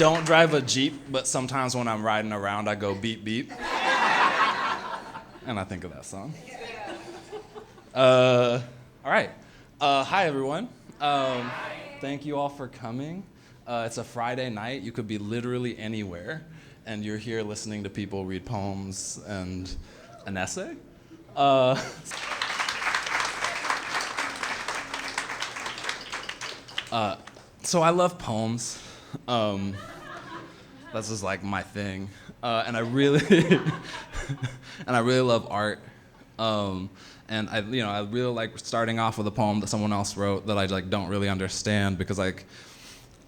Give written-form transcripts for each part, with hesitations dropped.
don't drive a Jeep, but sometimes when I'm riding around, I go beep beep. And I think of that song. All right. Hi, everyone. Thank you all for coming. It's a Friday night. You could be literally anywhere, and you're here listening to people read poems and an essay. So I love poems. That's just like my thing, and I really, and I really love art. And I really like starting off with a poem that someone else wrote that I don't really understand, because I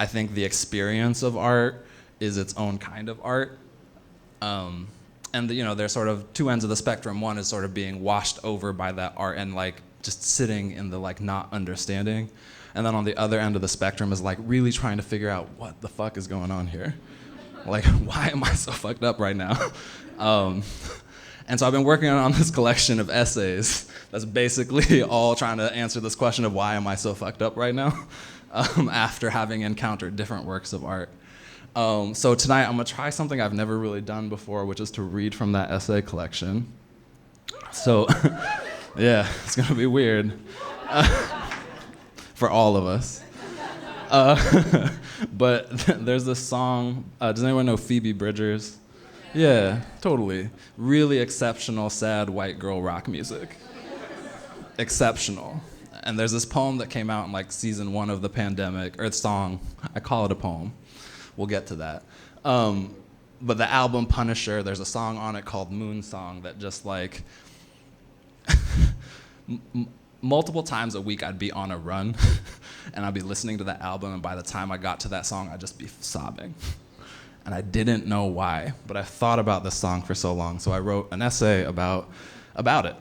think the experience of art is its own kind of art. And there's sort of two ends of the spectrum. One is sort of being washed over by that art and just sitting in the not understanding. And then on the other end of the spectrum is really trying to figure out what the fuck is going on here. Why am I so fucked up right now? And so I've been working on this collection of essays that's basically all trying to answer this question of why am I so fucked up right now, after having encountered different works of art. So tonight I'm gonna try something I've never really done before, which is to read from that essay collection. So, yeah, it's gonna be weird for all of us. But there's this song, does anyone know Phoebe Bridgers? Yeah, totally. Really exceptional, sad white girl rock music. Exceptional. And there's this poem that came out in season 1 of the pandemic, or song, I call it a poem. We'll get to that. But the album Punisher, there's a song on it called Moon Song that just multiple times a week I'd be on a run and I'd be listening to that album, and by the time I got to that song, I'd just be sobbing. And I didn't know why, but I thought about this song for so long, so I wrote an essay about it.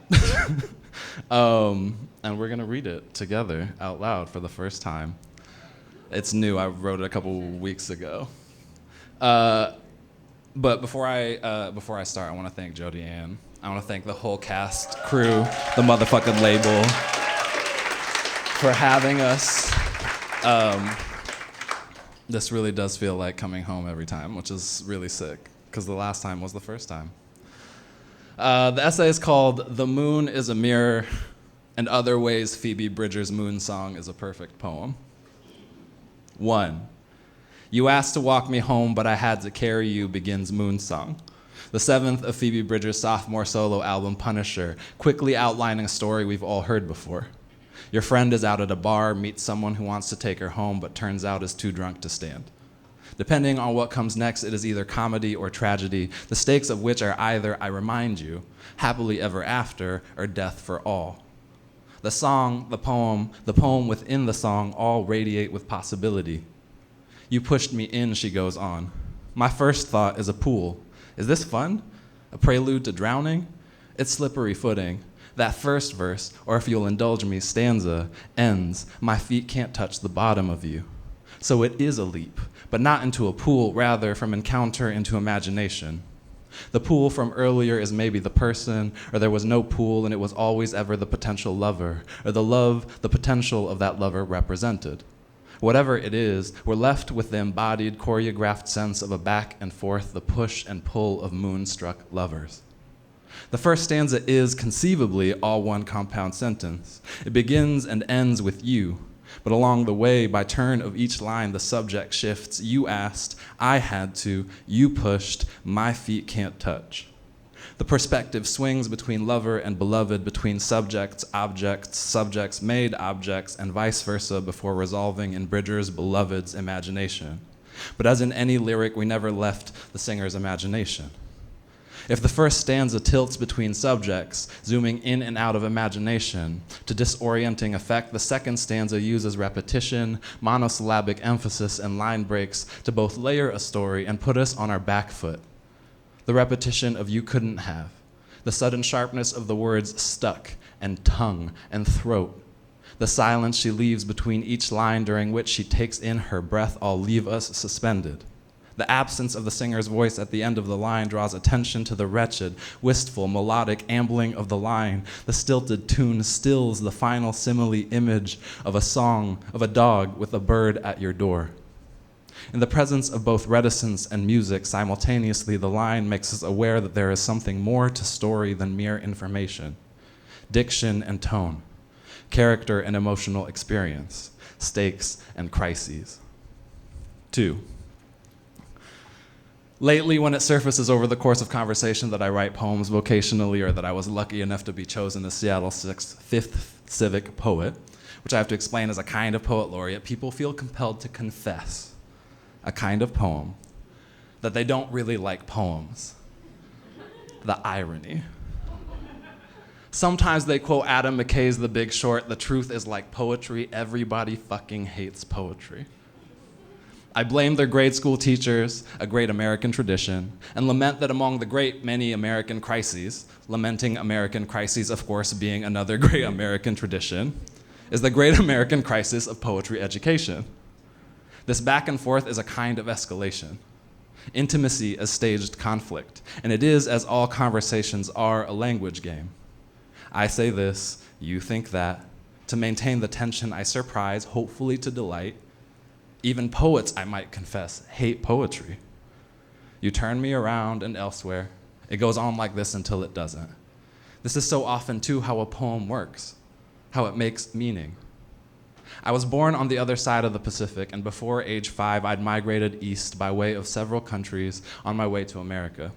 And we're gonna read it together out loud for the first time. It's new, I wrote it a couple weeks ago. But before I start, I wanna thank Jodi-Ann. I wanna thank the whole cast, crew, the motherfucking label for having us. This really does feel like coming home every time, which is really sick, because the last time was the first time. The essay is called "The Moon is a Mirror, and Other Ways Phoebe Bridgers' Moon Song is a Perfect Poem." 1. You asked to walk me home, but I had to carry you, begins Moon Song, the 7th of Phoebe Bridgers' sophomore solo album Punisher, quickly outlining a story we've all heard before. Your friend is out at a bar, meets someone who wants to take her home, but turns out is too drunk to stand. Depending on what comes next, it is either comedy or tragedy, the stakes of which are either, I remind you, happily ever after, or death for all. The song, the poem within the song all radiate with possibility. You pushed me in, she goes on. My first thought is a pool. Is this fun? A prelude to drowning? It's slippery footing. That first verse, or if you'll indulge me, stanza, ends, my feet can't touch the bottom of you. So it is a leap, but not into a pool, rather from encounter into imagination. The pool from earlier is maybe the person, or there was no pool and it was always ever the potential lover, or the potential of that lover represented. Whatever it is, we're left with the embodied, choreographed sense of a back and forth, the push and pull of moonstruck lovers. The first stanza is, conceivably, all one compound sentence. It begins and ends with you, but along the way, by turn of each line, the subject shifts. You asked, I had to, you pushed, my feet can't touch. The perspective swings between lover and beloved, between subjects, objects, subjects made objects, and vice versa before resolving in Bridgers' beloved's imagination. But as in any lyric, we never left the singer's imagination. If the first stanza tilts between subjects, zooming in and out of imagination, to disorienting effect, the second stanza uses repetition, monosyllabic emphasis, and line breaks to both layer a story and put us on our back foot. The repetition of you couldn't have, the sudden sharpness of the words stuck and tongue and throat, the silence she leaves between each line during which she takes in her breath all leave us suspended. The absence of the singer's voice at the end of the line draws attention to the wretched, wistful, melodic ambling of the line. The stilted tune stills the final simile image of a song of a dog with a bird at your door. In the presence of both reticence and music, simultaneously, the line makes us aware that there is something more to story than mere information. Diction and tone, character and emotional experience, stakes and crises. 2. Lately, when it surfaces over the course of conversation that I write poems vocationally or that I was lucky enough to be chosen as Seattle 5th Civic poet, which I have to explain as a kind of poet laureate, people feel compelled to confess a kind of poem that they don't really like poems. The irony. Sometimes they quote Adam McKay's The Big Short, "The truth is like poetry, everybody fucking hates poetry." I blame their grade school teachers, a great American tradition, and lament that among the great many American crises, lamenting American crises, of course, being another great American tradition, is the great American crisis of poetry education. This back and forth is a kind of escalation. Intimacy as staged conflict, and it is, as all conversations are, a language game. I say this, you think that. To maintain the tension, I surprise, hopefully to delight. Even poets, I might confess, hate poetry. You turn me around and elsewhere. It goes on like this until it doesn't. This is so often, too, how a poem works, how it makes meaning. I was born on the other side of the Pacific, and before age 5, I'd migrated east by way of several countries on my way to America.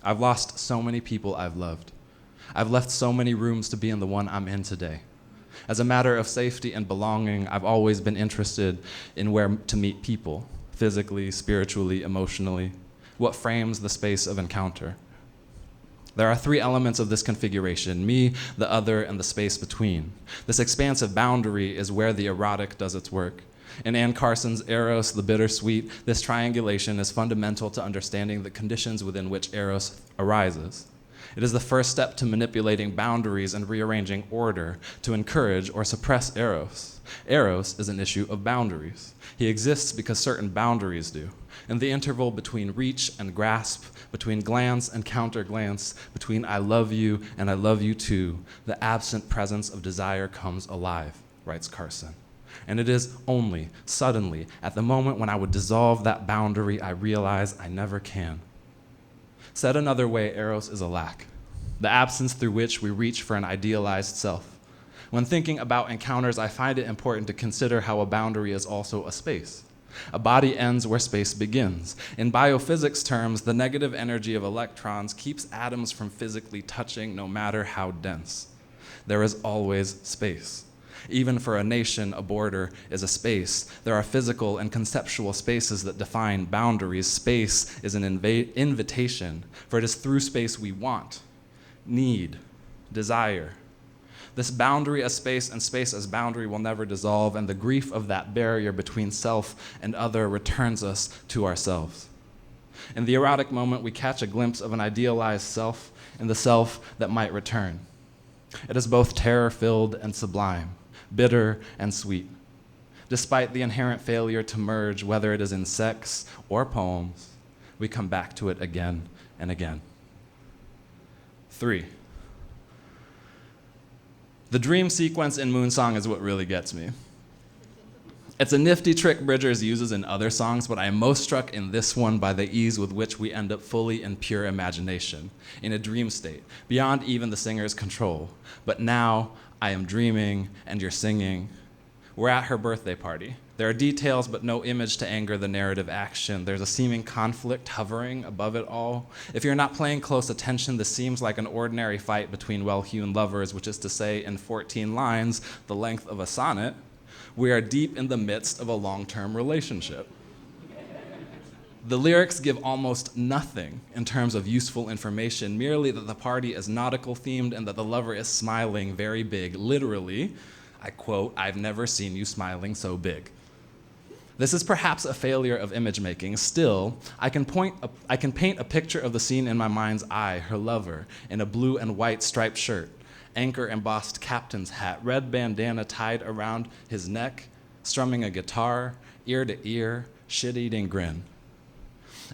I've lost so many people I've loved. I've left so many rooms to be in the one I'm in today. As a matter of safety and belonging, I've always been interested in where to meet people, physically, spiritually, emotionally, what frames the space of encounter. There are 3 elements of this configuration: me, the other, and the space between. This expansive boundary is where the erotic does its work. In Anne Carson's Eros, the Bittersweet, this triangulation is fundamental to understanding the conditions within which Eros arises. It is the first step to manipulating boundaries and rearranging order to encourage or suppress Eros. Eros is an issue of boundaries. He exists because certain boundaries do. In the interval between reach and grasp, between glance and counter-glance, between I love you and I love you too, the absent presence of desire comes alive, writes Carson. And it is only, suddenly, at the moment when I would dissolve that boundary, I realize I never can. Said another way, Eros is a lack, the absence through which we reach for an idealized self. When thinking about encounters, I find it important to consider how a boundary is also a space. A body ends where space begins. In biophysics terms, the negative energy of electrons keeps atoms from physically touching, no matter how dense. There is always space. Even for a nation, a border is a space. There are physical and conceptual spaces that define boundaries. Space is an invitation, for it is through space we want, need, desire. This boundary as space and space as boundary will never dissolve, and the grief of that barrier between self and other returns us to ourselves. In the erotic moment, we catch a glimpse of an idealized self and the self that might return. It is both terror-filled and sublime, bitter and sweet. Despite the inherent failure to merge, whether it is in sex or poems, we come back to it again and again. 3. The dream sequence in Moonsong is what really gets me. It's a nifty trick Bridgers uses in other songs, but I am most struck in this one by the ease with which we end up fully in pure imagination, in a dream state, beyond even the singer's control. But now I am dreaming and you're singing. We're at her birthday party. There are details but no image to anger the narrative action. There's a seeming conflict hovering above it all. If you're not paying close attention, this seems like an ordinary fight between well-hewn lovers, which is to say, in 14 lines, the length of a sonnet, we are deep in the midst of a long-term relationship. The lyrics give almost nothing in terms of useful information, merely that the party is nautical themed and that the lover is smiling very big. Literally, I quote, "I've never seen you smiling so big." This is perhaps a failure of image making. Still, I can paint a picture of the scene in my mind's eye, her lover, in a blue and white striped shirt, anchor embossed captain's hat, red bandana tied around his neck, strumming a guitar, ear to ear, shit-eating grin.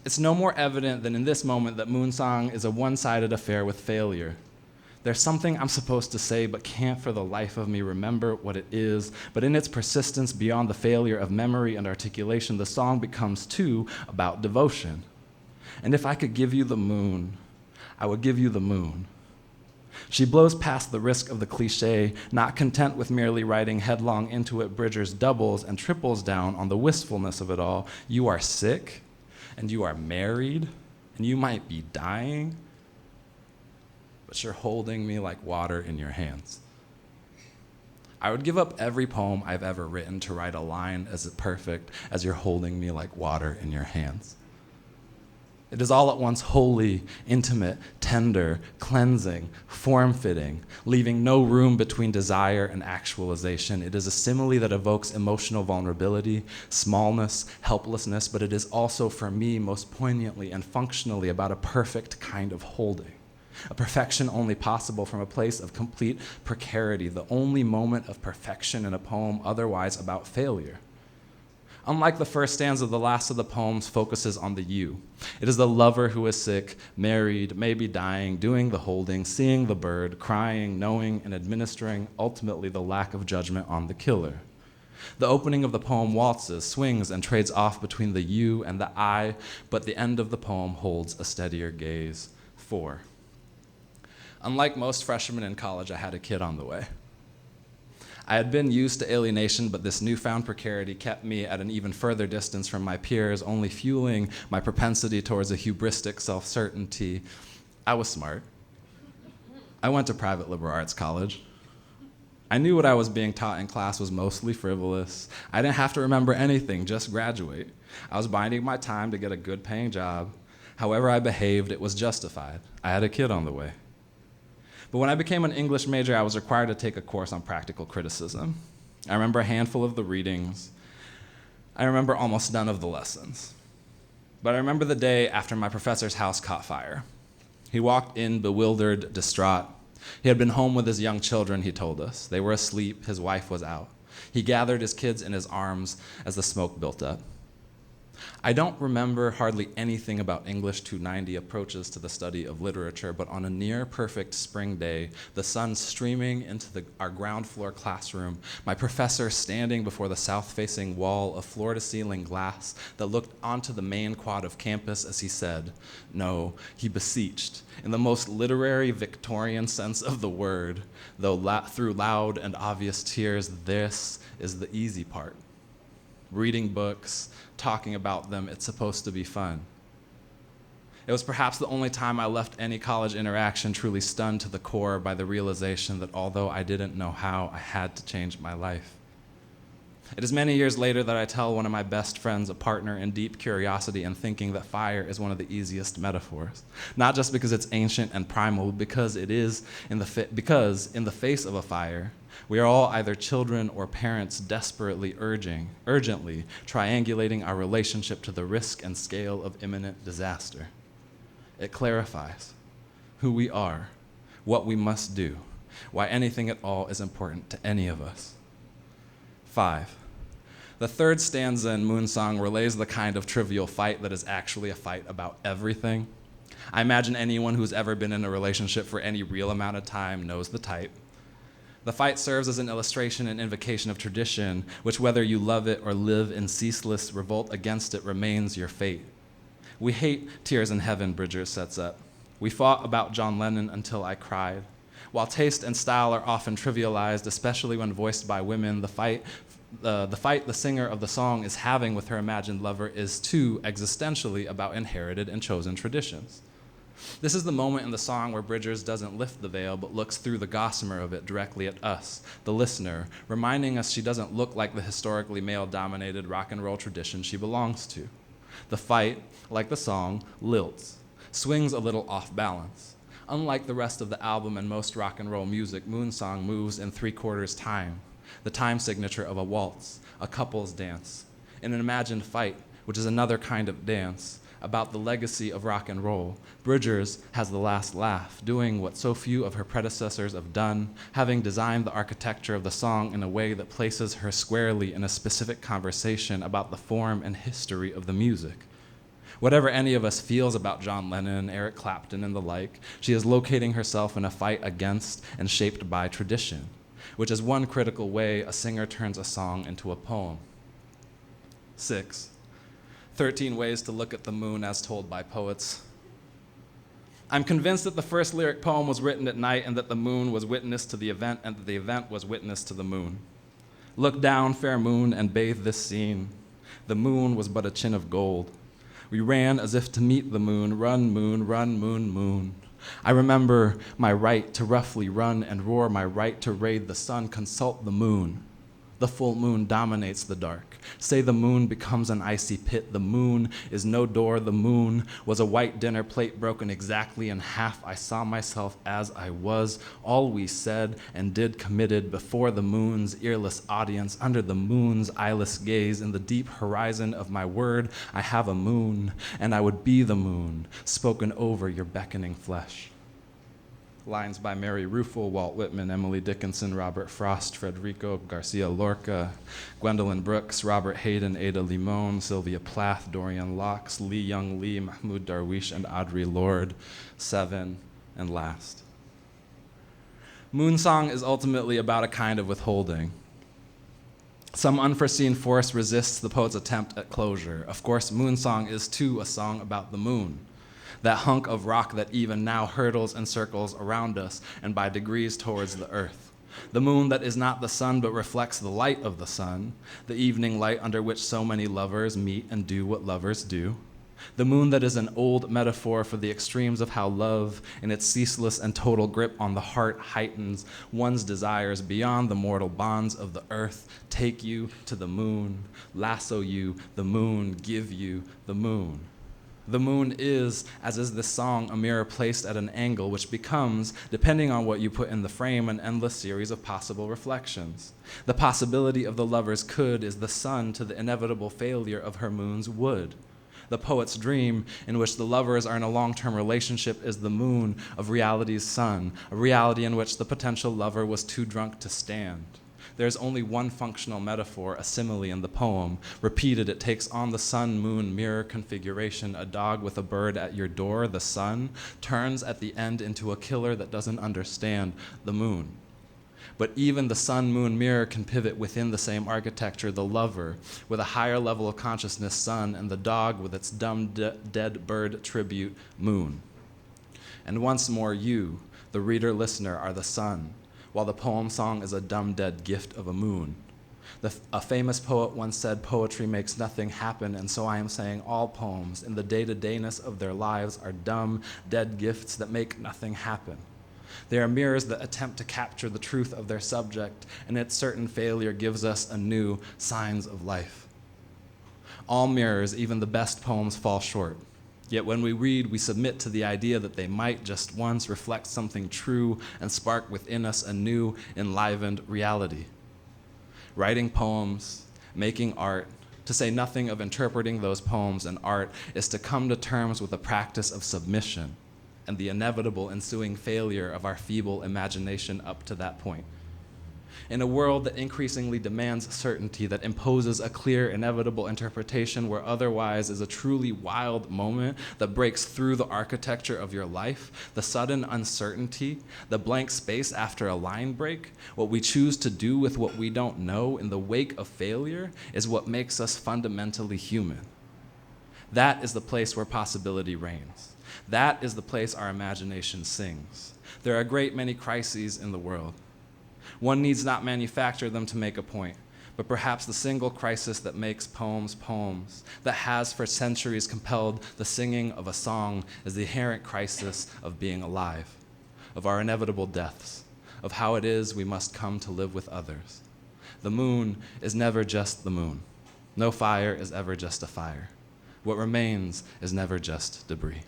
It's no more evident than in this moment that Moonsong is a one-sided affair with failure. There's something I'm supposed to say but can't for the life of me remember what it is, but in its persistence beyond the failure of memory and articulation, the song becomes too about devotion. And if I could give you the moon, I would give you the moon. She blows past the risk of the cliche, not content with merely riding headlong into it. Bridgers doubles and triples down on the wistfulness of it all. You are sick, and you are married, and you might be dying, but you're holding me like water in your hands. I would give up every poem I've ever written to write a line as perfect as you're holding me like water in your hands. It is all at once holy, intimate, tender, cleansing, form-fitting, leaving no room between desire and actualization. It is a simile that evokes emotional vulnerability, smallness, helplessness, but it is also, for me, most poignantly and functionally about a perfect kind of holding. A perfection only possible from a place of complete precarity, the only moment of perfection in a poem otherwise about failure. Unlike the first stanza, the last of the poems focuses on the you. It is the lover who is sick, married, maybe dying, doing the holding, seeing the bird, crying, knowing, and administering, ultimately the lack of judgment on the killer. The opening of the poem waltzes, swings, and trades off between the you and the I, but the end of the poem holds a steadier gaze. 4. Unlike most freshmen in college, I had a kid on the way. I had been used to alienation, but this newfound precarity kept me at an even further distance from my peers, only fueling my propensity towards a hubristic self-certainty. I was smart. I went to private liberal arts college. I knew what I was being taught in class was mostly frivolous. I didn't have to remember anything, just graduate. I was biding my time to get a good-paying job. However I behaved, it was justified. I had a kid on the way. But when I became an English major, I was required to take a course on practical criticism. I remember a handful of the readings. I remember almost none of the lessons. But I remember the day after my professor's house caught fire. He walked in bewildered, distraught. He had been home with his young children, he told us. They were asleep, his wife was out. He gathered his kids in his arms as the smoke built up. I don't remember hardly anything about English 290 approaches to the study of literature, but on a near-perfect spring day, the sun streaming into our ground floor classroom, my professor standing before the south-facing wall of floor-to-ceiling glass that looked onto the main quad of campus as he said, no, he beseeched, in the most literary Victorian sense of the word, though through loud and obvious tears, this is the easy part. Reading books, talking about them, it's supposed to be fun. It was perhaps the only time I left any college interaction truly stunned to the core by the realization that although I didn't know how, I had to change my life. It is many years later that I tell one of my best friends, a partner in deep curiosity and thinking, that fire is one of the easiest metaphors. Not just because it's ancient and primal, but because it is because in the face of a fire, we are all either children or parents desperately urgently triangulating our relationship to the risk and scale of imminent disaster. It clarifies who we are, what we must do, why anything at all is important to any of us. 5. The third stanza in Moonsong relays the kind of trivial fight that is actually a fight about everything. I imagine anyone who's ever been in a relationship for any real amount of time knows the type. The fight serves as an illustration and invocation of tradition, which whether you love it or live in ceaseless revolt against it remains your fate. We hate Tears in Heaven, Bridger sets up. We fought about John Lennon until I cried. While taste and style are often trivialized, especially when voiced by women, the fight the singer of the song is having with her imagined lover is too existentially about inherited and chosen traditions. This is the moment in the song where Bridgers doesn't lift the veil, but looks through the gossamer of it directly at us, the listener, reminding us she doesn't look like the historically male-dominated rock and roll tradition she belongs to. The fight, like the song, lilts, swings a little off balance. Unlike the rest of the album and most rock and roll music, Moonsong moves in 3/4 time, the time signature of a waltz, a couple's dance. In an imagined fight, which is another kind of dance, about the legacy of rock and roll, Bridgers has the last laugh, doing what so few of her predecessors have done, having designed the architecture of the song in a way that places her squarely in a specific conversation about the form and history of the music. Whatever any of us feels about John Lennon, Eric Clapton, and the like, she is locating herself in a fight against and shaped by tradition, which is one critical way a singer turns a song into a poem. 6. 13 ways to look at the moon as told by poets. I'm convinced that the first lyric poem was written at night and that the moon was witness to the event and that the event was witness to the moon. Look down, fair moon, and bathe this scene. The moon was but a chin of gold. We ran as if to meet the moon, run, moon, moon. I remember my right to roughly run and roar, my right to raid the sun, consult the moon. The full moon dominates the dark. Say the moon becomes an icy pit. The moon is no door. The moon was a white dinner plate broken exactly in half. I saw myself as I was. All we said and did committed before the moon's earless audience, under the moon's eyeless gaze, in the deep horizon of my word, I have a moon, and I would be the moon, spoken over your beckoning flesh. Lines by Mary Ruffo, Walt Whitman, Emily Dickinson, Robert Frost, Federico Garcia Lorca, Gwendolyn Brooks, Robert Hayden, Ada Limon, Sylvia Plath, Dorian Locks, Lee Young Lee, Mahmoud Darwish, and Audre Lorde. 7, and last. Moonsong is ultimately about a kind of withholding. Some unforeseen force resists the poet's attempt at closure. Of course, Moonsong is too a song about the moon, that hunk of rock that even now hurtles and circles around us and by degrees towards the earth. The moon that is not the sun but reflects the light of the sun, the evening light under which so many lovers meet and do what lovers do. The moon that is an old metaphor for the extremes of how love, in its ceaseless and total grip on the heart, heightens one's desires beyond the mortal bonds of the earth. Take you to the moon, lasso you, the moon, give you the moon. The moon is, as is this song, a mirror placed at an angle which becomes, depending on what you put in the frame, an endless series of possible reflections. The possibility of the lover's could is the sun to the inevitable failure of her moon's would. The poet's dream, in which the lovers are in a long-term relationship, is the moon of reality's sun, a reality in which the potential lover was too drunk to stand. There's only one functional metaphor, a simile in the poem. Repeated, it takes on the sun-moon mirror configuration. A dog with a bird at your door, the sun, turns at the end into a killer that doesn't understand the moon. But even the sun-moon mirror can pivot within the same architecture. The lover, with a higher level of consciousness, sun, and the dog with its dumb, dead bird tribute, moon. And once more, you, the reader-listener, are the sun, while the poem song is a dumb, dead gift of a moon. A famous poet once said, poetry makes nothing happen, and so I am saying all poems in the day-to-dayness of their lives are dumb, dead gifts that make nothing happen. They are mirrors that attempt to capture the truth of their subject, and its certain failure gives us anew signs of life. All mirrors, even the best poems, fall short. Yet when we read, we submit to the idea that they might just once reflect something true and spark within us a new, enlivened reality. Writing poems, making art, to say nothing of interpreting those poems and art, is to come to terms with a practice of submission and the inevitable ensuing failure of our feeble imagination up to that point. In a world that increasingly demands certainty, that imposes a clear, inevitable interpretation where otherwise is a truly wild moment that breaks through the architecture of your life, the sudden uncertainty, the blank space after a line break, what we choose to do with what we don't know in the wake of failure is what makes us fundamentally human. That is the place where possibility reigns. That is the place our imagination sings. There are a great many crises in the world. One needs not manufacture them to make a point, but perhaps the single crisis that makes poems poems, that has for centuries compelled the singing of a song, is the inherent crisis of being alive, of our inevitable deaths, of how it is we must come to live with others. The moon is never just the moon. No fire is ever just a fire. What remains is never just debris.